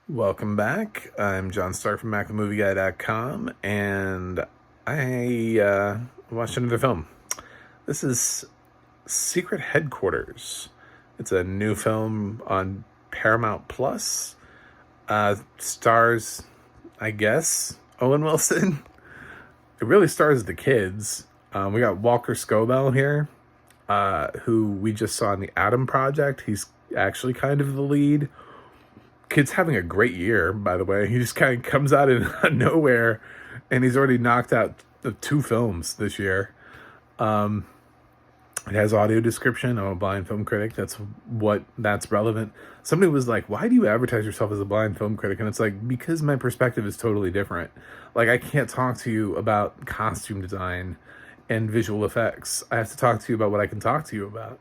Welcome back. I'm John Stark from MacTheMovieGuy.com, and I watched another film. This is Secret Headquarters. It's a new film on Paramount Plus. Stars, I guess, Owen Wilson. It really stars the kids. We got Walker Scobell here, who we just saw in the Adam Project. He's actually kind of the lead. Kid's having a great year, by the way. He just kind of comes out of nowhere, and he's already knocked out the 2 films this year. It has audio description. I'm a blind film critic. That's relevant. Somebody was like, "Why do you advertise yourself as a blind film critic?" And it's like, because my perspective is totally different. Like, I can't talk to you about costume design and visual effects. I have to talk to you about what I can talk to you about.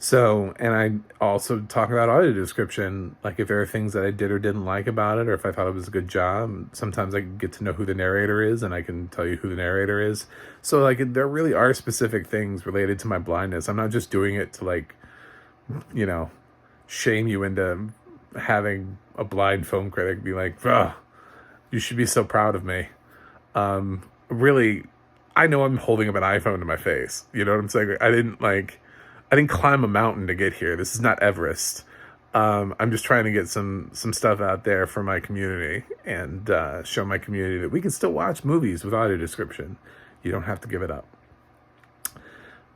So, and I also talk about audio description, like if there are things that I did or didn't like about it, or if I thought it was a good job. Sometimes I get to know who the narrator is, and I can tell you who the narrator is. So, like, there really are specific things related to my blindness. I'm not just doing it to, like, you know, shame you into having a blind film critic be like, "Ugh, you should be so proud of me." Really, I know I'm holding up an iPhone to my face. You know what I'm saying? I didn't climb a mountain to get here. This is not Everest. I'm just trying to get some stuff out there for my community and show my community that we can still watch movies with audio description. You don't have to give it up.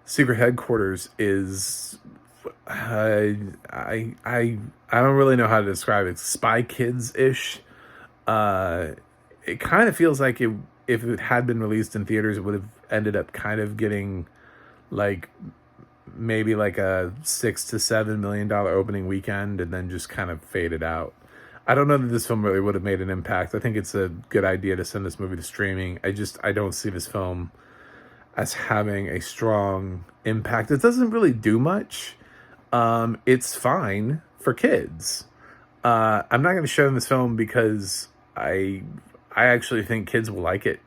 Secret Headquarters is I don't really know how to describe it. Spy Kids ish. It kind of feels like if it had been released in theaters, it would have ended up kind of getting like maybe like a $6 to $7 million opening weekend and then just kind of faded out. I don't know that this film really would have made an impact. I think it's a good idea to send this movie to streaming. I don't see this film as having a strong impact. It doesn't really do much. It's fine for kids. I'm not going to show them this film because I actually think kids will like it.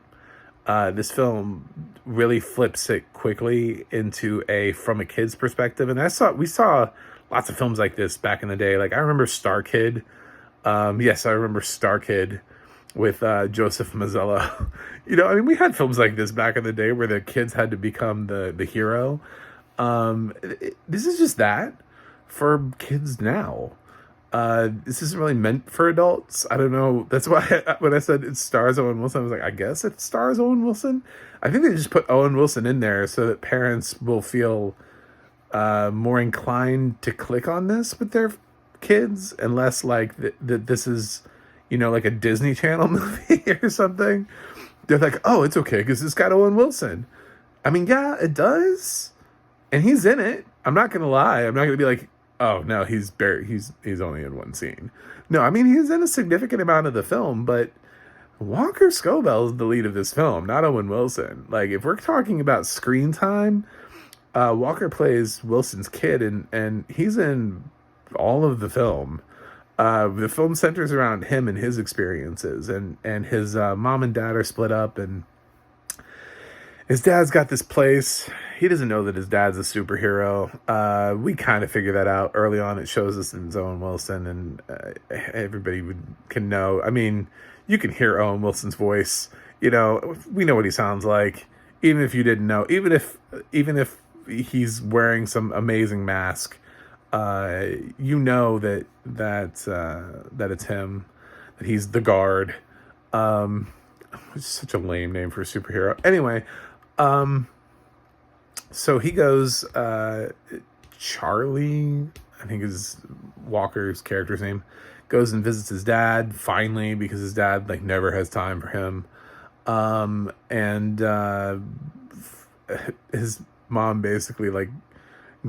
This film really flips it quickly into from a kid's perspective. And we saw lots of films like this back in the day. Like, I remember Star Kid. Yes, I remember Star Kid with Joseph Mazzello. We had films like this back in the day where the kids had to become the hero. This is just that for kids now. This isn't really meant for adults. I don't know. That's why when I said it stars Owen Wilson, I was like, I guess it stars Owen Wilson. I think they just put Owen Wilson in there so that parents will feel more inclined to click on this with their kids, and less like that this is, like a Disney Channel movie or something. They're like, oh, it's okay because it's got Owen Wilson. I mean, yeah, it does, and he's in it. I'm not gonna lie. I'm not gonna be like, oh no, he's only in one scene. No, I mean, he's in a significant amount of the film, but Walker Scobell is the lead of this film, not Owen Wilson. Like, if we're talking about screen time, Walker plays Wilson's kid, and he's in all of the film. The film centers around him and his experiences, and his mom and dad are split up, and his dad's got this place. He doesn't know that his dad's a superhero. We kind of figure that out early on. It shows us in Owen Wilson, and everybody can know. I mean, you can hear Owen Wilson's voice. We know what he sounds like, even if you didn't know. Even if he's wearing some amazing mask, you know that it's him. That he's the guard. It's such a lame name for a superhero. Anyway. So he goes, Charlie, I think is Walker's character's name, goes and visits his dad finally because his dad never has time for him. And his mom basically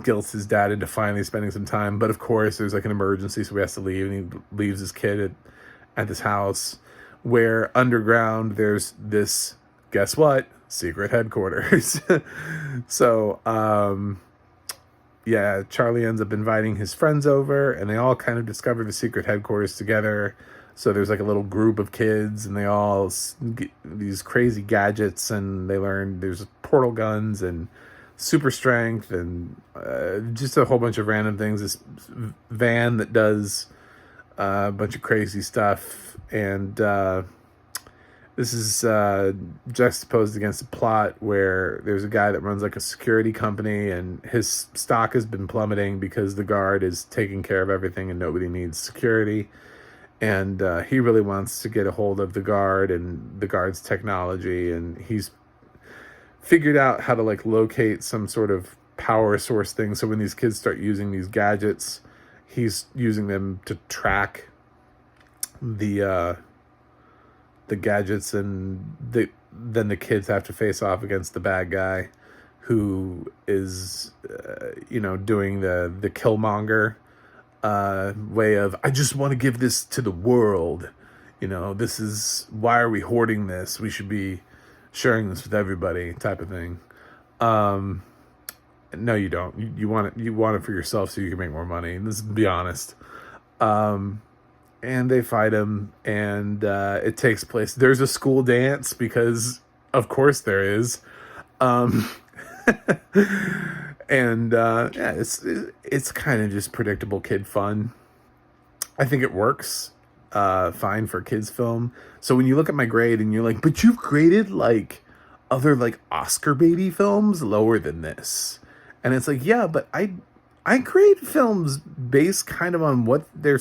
guilts his dad into finally spending some time. But of course there's an emergency, so he has to leave, and he leaves his kid at this house where underground there's this, guess what? Secret headquarters. So, yeah, Charlie ends up inviting his friends over, and they all kind of discover the secret headquarters together. So there's a little group of kids, and they all get these crazy gadgets, and they learn there's portal guns and super strength and just a whole bunch of random things. This van that does a bunch of crazy stuff, and this is juxtaposed against a plot where there's a guy that runs like a security company, and his stock has been plummeting because the guard is taking care of everything and nobody needs security. And he really wants to get a hold of the guard and the guard's technology, and he's figured out how to like locate some sort of power source thing. So when these kids start using these gadgets, he's using them to track the gadgets, and then the kids have to face off against the bad guy, who is doing the Killmonger way of, I just want to give this to the world. This is, why are we hoarding this? We should be sharing this with everybody, type of thing. No, you don't. You want it for yourself so you can make more money. Let's be honest. And they fight him, and it takes place. There's a school dance because, of course, there is. And yeah, it's kind of just predictable kid fun. I think it works fine for kids film. So when you look at my grade and you're like, but you've graded like other like Oscar baity films lower than this, and it's like, yeah, but I grade films based kind of on what they're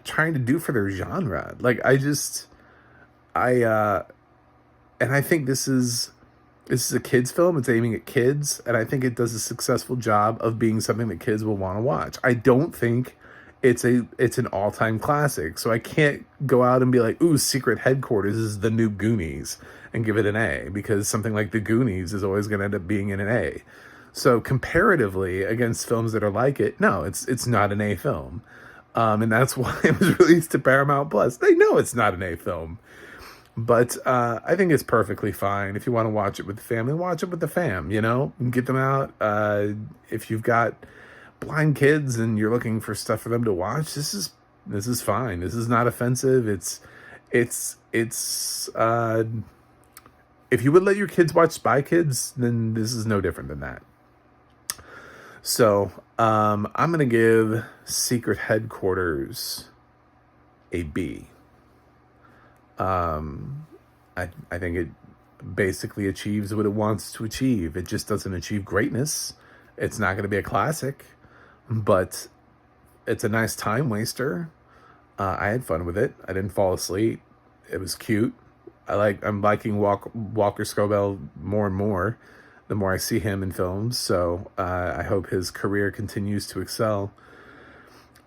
trying to do for their genre. Like and I think this is a kids film. It's aiming at kids, and I think it does a successful job of being something that kids will want to watch. I don't think it's an all-time classic, so I can't go out and be like, ooh, Secret Headquarters is the new Goonies and give it an A, because something like The Goonies is always going to end up being an A. So comparatively against films that are like it, no, it's not an A film. And that's why it was released to Paramount Plus. They know it's not an A film. But I think it's perfectly fine. If you want to watch it with the family, watch it with the fam, Get them out. If you've got blind kids and you're looking for stuff for them to watch, this is fine. This is not offensive. It's if you would let your kids watch Spy Kids, then this is no different than that. So I'm going to give Secret Headquarters a B. I think it basically achieves what it wants to achieve. It just doesn't achieve greatness. It's not going to be a classic, but it's a nice time waster. I had fun with it. I didn't fall asleep. It was cute. I'm liking Walker Scobell more and more the more I see him in films. So I hope his career continues to excel.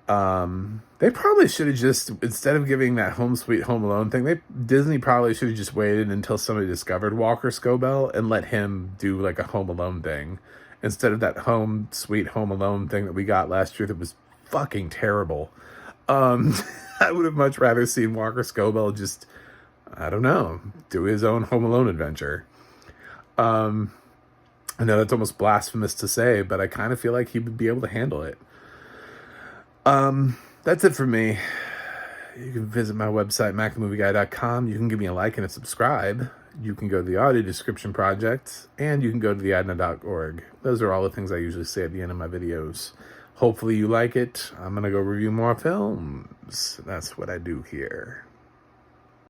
They probably should have just, instead of giving that Home Sweet Home Alone thing, Disney probably should have just waited until somebody discovered Walker Scobell and let him do like a Home Alone thing, instead of that Home Sweet Home Alone thing that we got last year that was fucking terrible. I would have much rather seen Walker Scobell just, I don't know, do his own Home Alone adventure. I know that's almost blasphemous to say, but I kind of feel like he would be able to handle it. That's it for me. You can visit my website, macthemovieguy.com. You can give me a like and a subscribe. You can go to the audio description project, and you can go to theadna.org. Those are all the things I usually say at the end of my videos. Hopefully you like it. I'm going to go review more films. That's what I do here.